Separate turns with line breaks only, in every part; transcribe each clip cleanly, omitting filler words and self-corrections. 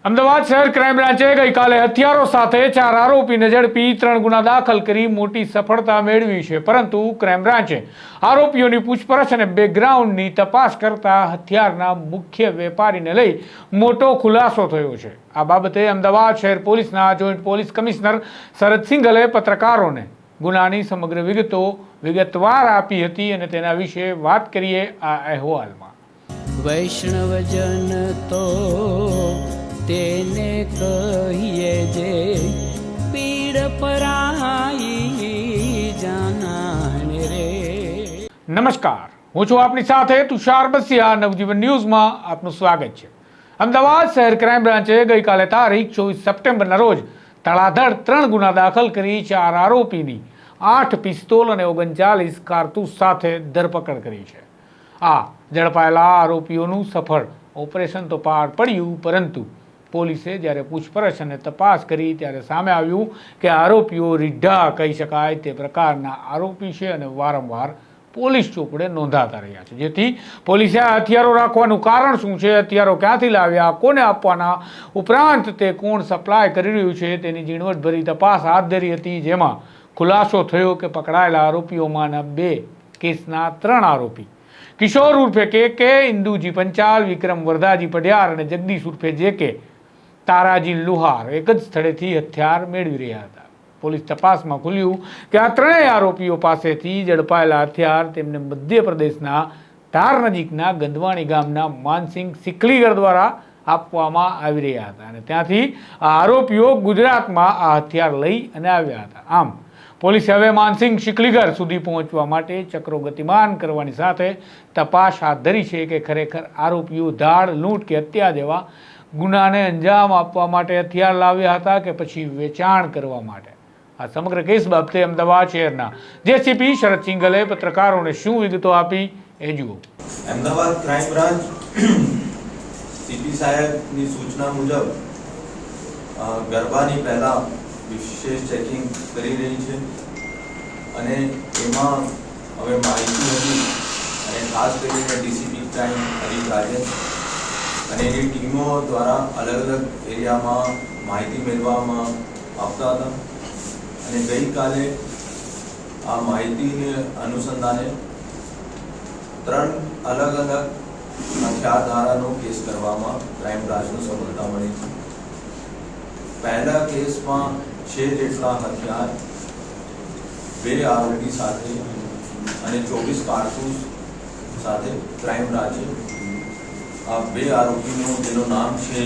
અમદાવાદ શહેર ક્રાઇમ બ્રાન્ચે ગઈકાલે હથિયારો સાથે 4 આરોપીને ઝડપી 3 ગુના દાખલ કરી મોટી સફળતા મેળવી છે, પરંતુ ક્રાઇમ બ્રાન્ચે આરોપીઓની પૂછપરછ અને બેકગ્રાઉન્ડની તપાસ કરતા હથિયારના મુખ્ય વેપારીને લઈ મોટો ખુલાસો થયો છે। આ બાબતે અમદાવાદ શહેર પોલીસના જોઈન્ટ પોલીસ કમિશનર શરદ સિંઘલે પત્રકારોને ગુનાની સમગ્ર વિગતો વિગતવાર આપી હતી અને તેના વિશે વાત કરીએ આ અહેવાલમાં।
વૈષ્ણવજન તો તેને કહીએ જે પીડ પરાઈ જાનાને રે।
નમસ્કાર, હું છું આપની સાથે તુષાર બસિયા। નવજીવન ન્યૂઝમાં આપનું સ્વાગત છે। અમદાવાદ શહેર ક્રાઇમ બ્રાન્ચે ગઈકાલે તારીખ 24 સપ્ટેમ્બરના રોજ તળાધડ 3 ગુના દાખલ કરી 4 આરોપીની 8 પિસ્તોલ અને 39 કારતૂસ સાથે ધરપકડ કરી છે। આ ઝડપાયેલા આરોપીઓનું સફળ ઓપરેશન તો પાર પડ્યું, પરંતુ પોલીસે જ્યારે પૂછપરછ અને તપાસ કરી ત્યારે સામે આવ્યું કે આરોપીઓ રીઢા કહી શકાય તે પ્રકારના આરોપી છે અને વારંવાર પોલીસ ચોપડે નોંધાતા રહ્યા છે, જેથી પોલીસે આ હથિયારો રાખવાનું કારણ શું છે, હથિયારો ક્યાંથી લાવ્યા, કોને આપવાના, ઉપરાંત તે કોણ સપ્લાય કરી રહ્યું છે તેની ઝીણવટભરી તપાસ હાથ ધરી હતી, જેમાં ખુલાસો થયો કે પકડાયેલા આરોપીઓમાંના 2 કેસના 3 આરોપી કિશોર ઉર્ફે કે, ઇન્દુજી પંચાલ, વિક્રમ વરદાજી પઢિયાર અને જગદીશ ઉર્ફે જે તારાજી લુહાર એક જ સ્થળેથી હથિયાર મેળવી રહ્યા હતા। પોલીસ તપાસમાં ખુલ્યું કે આ 3 આરોપીઓ પાસેથી ઝડપાયેલા હથિયાર તેમને મધ્યપ્રદેશના ધાર નજીકના ગંદવાણી ગામના માનસિંહ સિકલીગર દ્વારા આપવામાં આવી રહ્યા હતા અને ત્યાંથી આ આરોપીઓ ગુજરાતમાં આ હથિયાર લઈ અને આવ્યા હતા। આમ પોલીસે હવે માનસિંહ સિકલીગર સુધી પહોંચવા માટે ચક્રો ગતિમાન કરવાની સાથે તપાસ હાથ ધરી છે કે ખરેખર આરોપીઓ ધાડ, લૂંટ કે હત્યા જેવા ગુનાને અંજામ આપવા માટે હથિયાર લાવ્યા હતા કે પછી વેચાણ કરવા માટે। આ સમગ્ર કેસ બાબતે અમદાવાદ શહેરના જેસીપી શરદ સિંઘલે પત્રકારોને શું વિગતો આપી એ જુઓ।
અમદાવાદ ક્રાઇમ બ્રાન્ચ સીપી સાહેબની સૂચના મુજબ ગરબાની પહેલા વિશેષ ચેકિંગ કરી રહી છે અને એમાં હવે માહિતી હતી અને ખાસ કરીને ડીસીપી ક્રાઇમ હરીફ રાજન અને એની ટીમો દ્વારા અલગ અલગ એરિયામાં માહિતી મેળવવામાં આવતા હતા અને ગઈકાલે આ માહિતીને અનુસંધાને 3 અલગ અલગ હથિયાર ધારાનો કેસ કરવામાં ક્રાઇમ બ્રાન્ચને સફળતા મળી છે। પહેલા કેસમાં 6 જેટલા હથિયાર 2 આરોપી સાથે અને 24 કારતૂસ સાથે ક્રાઇમ બ્રાન્ચે આ 2 આરોપીનું જેનું નામ છે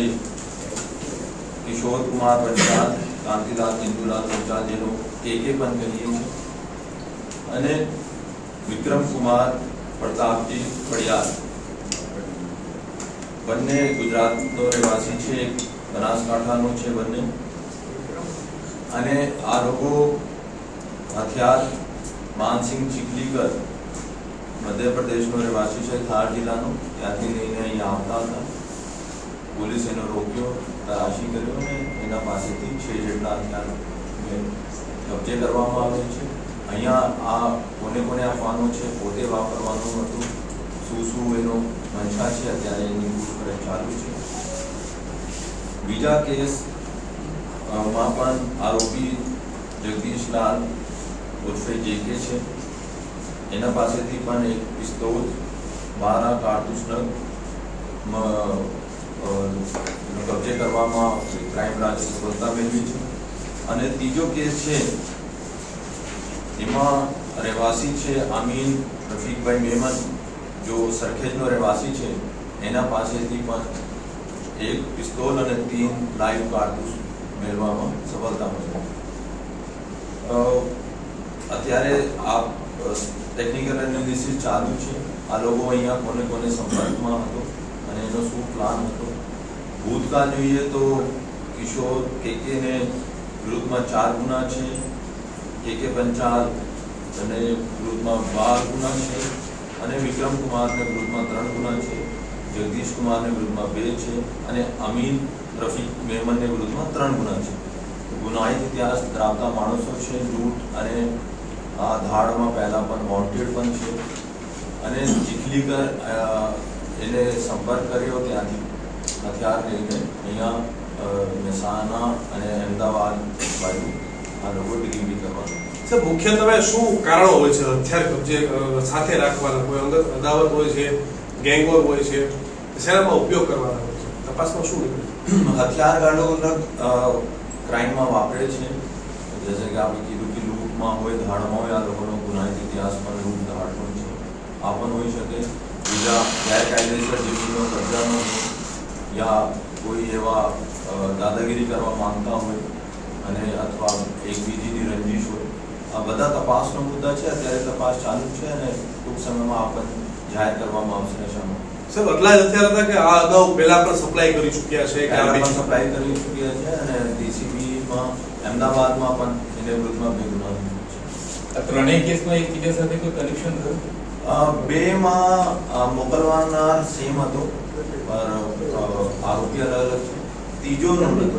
કિશોર કુમાર પંચાલ, કાંતિલાલ ઇન્દુલાલ પંચાલ, જેનો કે પણ કહીએ છીએ, અને વિક્રમ કુમાર પ્રતાપજી પડિયાર, બંને ગુજરાતનો રહેવાસી છે, બનાસકાંઠાનો છે બંને, અને આ લોકો હથિયાર માનસિંહ સિકલીગર મધ્યપ્રદેશનો રહેવાસી છે, થાર જિલ્લાનો, ત્યાંથી લઈને અહીંયા આવતા હતા। પોલીસ એનો રોક્યો, તલાશી કર્યો અને એના પાસેથી 6 જેટલા હથિયાર કબજે કરવામાં આવે છે। અહીંયા આ કોને આપવાનો છે, પોતે વાપરવાનું હતું, શું એનો મંશા છે, અત્યારે એની પૂછપરછ ચાલુ છે। બીજા કેસ માં પણ આરોપી જગદીશલાલ ઉર્ફે જેકે છે, એના પાસેથી પણ એક પિસ્તોલ, 12 કારતૂસ કબજે કરવામાં ક્રાઇમ બ્રાન્ચે સફળતા મેળવી છે। અને ત્રીજો કેસ છે એમાં રહેવાસી છે અમીન રફીકભાઈ મેમન, જો સરખેજનો રહેવાસી છે, એના પાસેથી પણ એક પિસ્તોલ અને 3 લાઈવ કારતૂસ મેળવવામાં સફળતા મળી। અત્યારે આ ટેકનિકલ એનાલિસિસ ચાલુ છે, આ લોકો અહીંયા કોને સંપર્કમાં હતો અને એનો શું પ્લાન હતો। ભૂતકાળ જોઈએ તો કિશોર કેને વિરુદ્ધમાં 4 ગુના છે, કે પંચાલ અને વિરુદ્ધમાં 12 ગુના છે, અને વિક્રમ કુમારને વિરુદ્ધમાં 3 ગુના છે, જગદીશ કુમારને વિરુદ્ધમાં 2 છે, અને અમીન રફીક મેમનને વિરુદ્ધમાં 3 ગુના છે। ગુનાહિત ઇતિહાસ ધરાવતા માણસો છે, લૂંટ અને આ ધાડમાં પહેલા પણ વોન્ટેડ પણ છે, અને ચીખલીગર એને સંપર્ક કર્યો, ત્યાંથી હથિયાર લઈને અહીંયા મહેસાણા અને અમદાવાદ બાજુ આ લોકો ડિલિવરી કરવાનું.
સર, મુખ્યત્વે શું કારણો હોય છે હથિયાર કબજે સાથે રાખવાના? કોઈ અદાવત હોય છે, ગેંગવોર હોય છે, શેનામાં ઉપયોગ કરવાના હોય છે? તપાસમાં શું નીકળે?
હથિયાર ગાડો ક્રાઇમમાં વાપરે છે. જैसे કે આપણે કીધું કે લૂંટમાં હોય, ધાડમાં હોય, આ લોકોનો ગુનાહિત ઇતિહાસમાં લૂંટ ધાડ પણ છે, આ પણ હોઈ શકે. બીજા ગેરકાયદેસર જમીનનો કબજાનો યા કોઈ એવા દાદાગીરી કરવા માંગતા હોય અને અથવા એકબીજીની રંજીશ હોય, આ બધા તપાસનો મુદ્દા છે. અત્યારે તપાસ ચાલુ છે અને ટૂંક સમયમાં આપણને જાહેર કરવામાં આવશે નશામાં.
સર, એટલા જ હથિયાર હતા કે આ અગાઉ પહેલા પણ સપ્લાય કરી ચૂક્યા છે કે આ બીજું
સપ્લાય કરી ચૂક્યા છે અને ડીસીબીમાં અમદાવાદમાં પણ એને વિરુદ્ધમાં 2 ગુના છે.
આ ત્રણેય કેસમાં એકબીજા સાથે કોઈ કનેક્શન ખરું?
બેમાં મોકલવાનાર સેમ હતો પણ આરોપી અલગ અલગ છે. ત્રીજો નંબર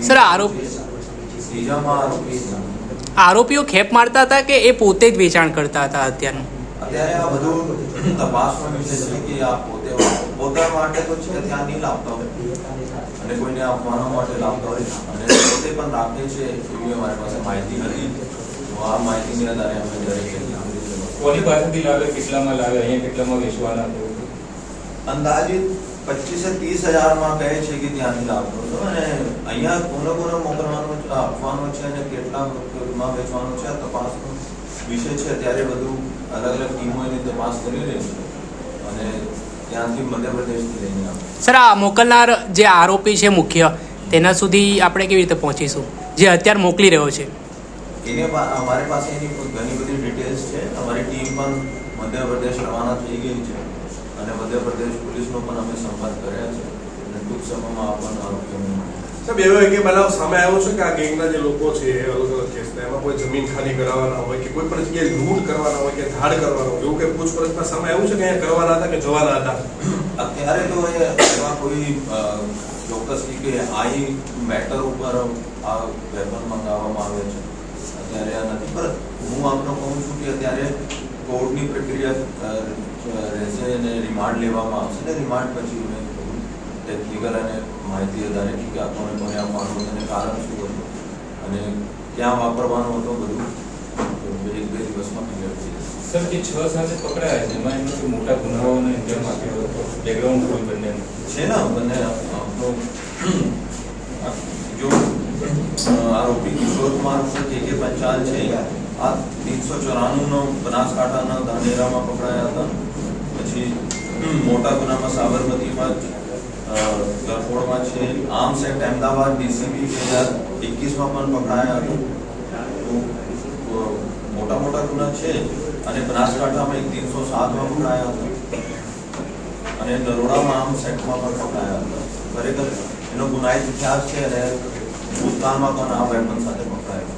સર,
ત્રીજામાં આરોપી
આરોપીઓ ખેપ મારતા હતા કે એ પોતે જ વેચાણ કરતા હતા હત્યાનું?
અત્યારે આ બધું તપાસનો વિષય છે કે આ પોતા માટે તો છે ધ્યાન નહીં લાવતા હોય અને કોઈને આપવાના માટે લાવતા હોય અને પોતે પણ રાખે છે એવી અમારી પાસે માહિતી હતી. તો આ માહિતીને આધારે અમે દરેક
કોની પાસેથી લાવે, કેટલામાં લાવે, અહીંયા કેટલામાં વેચવાના છે?
અંદાજિત 25 થી 30 હજારમાં કહે છે કે ત્યાંથી લાવતો હતો અને અહીંયા કોને મોકલવાનું છે, આપવાનું છે અને કેટલામાં વેચવાનું છે આ તપાસનો વિષય છે. ત્યારે બધું અલગ અલગ ટીમો એની તપાસ કરી રહી છે અને ત્યાંથી મધ્યપ્રદેશથી લઈને આવે.
સર, આ મોકલનાર જે આરોપી છે મુખ્ય, તેના સુધી આપણે કેવી રીતે પહોંચીશું જે હથિયાર મોકલી રહ્યો છે?
એને અમારી પાસે એની ઘણી બધી ડિટેલ્સ છે. અમારી ટીમ પણ મધ્યપ્રદેશ રવાના થઈ ગઈ છે અને મધ્યપ્રદેશ પોલીસનો પણ અમે સંપર્ક કર્યા છે અને ટૂંક સમયમાં આપણને આરોપીઓને મળે.
સાહેબ, એવો એક બનાવ સામે આવ્યો છે કે આ ગેંગના જે લોકો છે અલગ અલગ કેસના, એમાં કોઈ જમીન ખાલી કરાવવાના હોય કે કોઈ પણ જગ્યાએ લૂંટ કરવાના હોય કે ધાડ કરવાના હોય, એવું કે પૂછપરછમાં સામે આવ્યું છે કે અહીંયા કરવાના હતા કે જવાના હતા?
અત્યારે તો એવા કોઈ ચોક્કસથી કે આઈ મેટર ઉપર આ વેપન મંગાવવામાં આવે છે અત્યારે આ નથી. પણ હું આપને કહું છું કે અત્યારે કોર્ટની પ્રક્રિયા રહેશે અને રિમાન્ડ લેવામાં આવશે ને રિમાન્ડ પછી અમે ટેકનિકલ અને માહિતી આધારે કે આ કોને આપવાનું હતું અને કારણ શું હતું અને ક્યાં વાપરવાનો હતો બધું 1-2 દિવસમાં ક્લિયર થઈ જશે.
સર, જે 6-7 પકડાયા છે એમાં એમનો કોઈ મોટા ગુનાઓને અંજામ આપ્યો હતો, બેકગ્રાઉન્ડ કોઈ બંને
છે ને બંને આપણો જો આરોપી કિશોર કુમાર કે પંચાલ છે આ 394નો બનાસકાંઠાના ધાનેરામાં પકડાયા હતા. પછી મોટા ગુનામાં સાબરમતીમાં ગરફોડમાં છે. આર્મ્સ એક્ટ અમદાવાદ ડીસીબી 2021માં પણ પકડાયા હતા. તો મોટા ગુના છે અને બનાસકાંઠામાં 307માં પકડાયા હતા અને નરોડામાં આર્મ્સ એક્ટમાં પણ પકડાયા હતા. ખરેખર એનો ગુનાહિત ઇતિહાસ છે અને ભૂતકાળમાં પણ આ વેપન સાથે પકડાયા.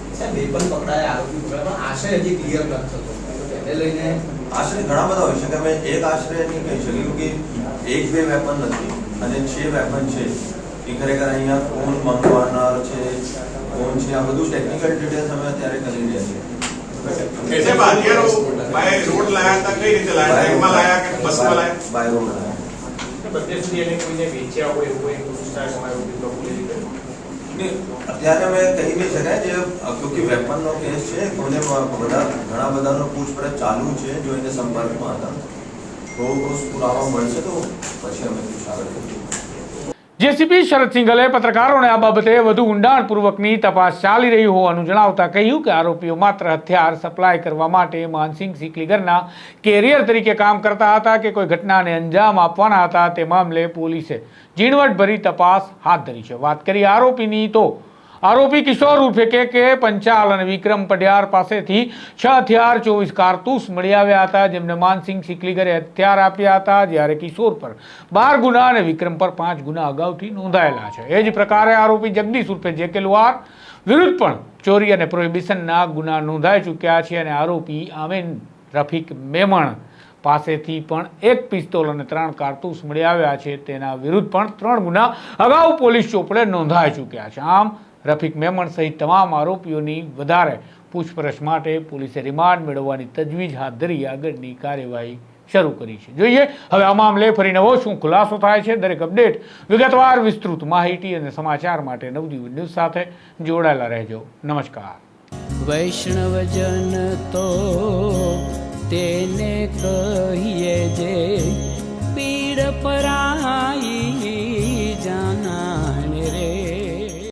આશરે ઘણા બધા હોય છે કે અમે એક આશરે નહીં કહી શકીએ કે 1-2 વેપન નથી અને 6 વેપન છે એ ખરેખર અહીંયા કોણ મંગવાનાર છે, કોણ છે, આ બધું ટેકનિકલ ડિટેલ્સ અમે અત્યારે કરી રહ્યા છીએ.
બાય રોડ લાયા હતા, કઈ રીતે લાયા? ટ્રેનમાં લાયા કે બસમાં લાયા?
બાય રોડ લાયા.
બધે સુધી એને કોઈને વેચ્યા હોય એવું કોઈ પૂછતાછ અમારું પ્રભુની રીતે
અત્યારે અમે કહી નહીં શકાય જે ક્યોંકિ વેપનનો કેસ છે કોને ઘણા બધાનો પૂછપરછ ચાલુ છે. જો એને સંપર્કમાં હતા તો પુરાવા મળશે તો પછી અમે પૂછ આગળ કરીશું.
જેસીપી શરદ સિંઘલે પત્રકારોને આ બાબતે વધુ ઊંડાણપૂર્વકની તપાસ ચાલી રહી હોવાનું જણાવતા કહ્યું કે આરોપીઓ માત્ર હથિયાર સપ્લાય કરવા માટે માનસિંગ સિકલીગરના કેરિયર તરીકે કામ કરતા હતા કે કોઈ ઘટનાને અંજામ આપવાના હતા તે મામલે પોલીસે ઝીણવટભરી તપાસ હાથ ધરી છે. વાત કરી આરોપીની તો આરોપી કિશોર ઉર્ફે કે પંચાલ અને વિક્રમ પડિયાર પાસેથી 6 હથિયાર 24 કારતૂસ મળી આવ્યા હતા જેમને માનસિંગ સિકલીગરે હથિયાર આપ્યા હતા. જ્યારે કિશોર પર 12 ગુના અને વિક્રમ પર 5 ગુના અગાઉથી નોંધાયેલા છે. એ જ પ્રકારે આરોપી જગદીશ ઉર્ફે જેકે લુહાર વિરુદ્ધ પણ ચોરી અને પ્રોહિબિશનના ગુના નોંધાઈ ચૂક્યા છે અને આરોપી આમીન રફીક મેમણ પાસેથી પણ 1 પિસ્તોલ અને 3 કારતૂસ મળી આવ્યા છે. તેના વિરુદ્ધ પણ 3 ગુના અગાઉ પોલીસ ચોપડે નોંધાઈ ચૂક્યા છે. આમ રફીક મેમણ સહિત તમામ આરોપીઓની વધારે પૂછપરછ માટે પોલીસે રિમાન્ડ મેળવવાની તજવીજ હાથ ધરી આગળની કાર્યવાહી શરૂ કરી છે. જોઈએ હવે આ મામલે ફરી નવો શું ખુલાસો થાય છે. દરેક અપડેટ વિગતવાર વિસ્તૃત માહિતી અને સમાચાર માટે નવજીવન ન્યૂઝ સાથે જોડાયેલા રહેજો. નમસ્કાર.
વૈષ્ણવજન તો તેને કહીએ જે પીડ પરાઈ.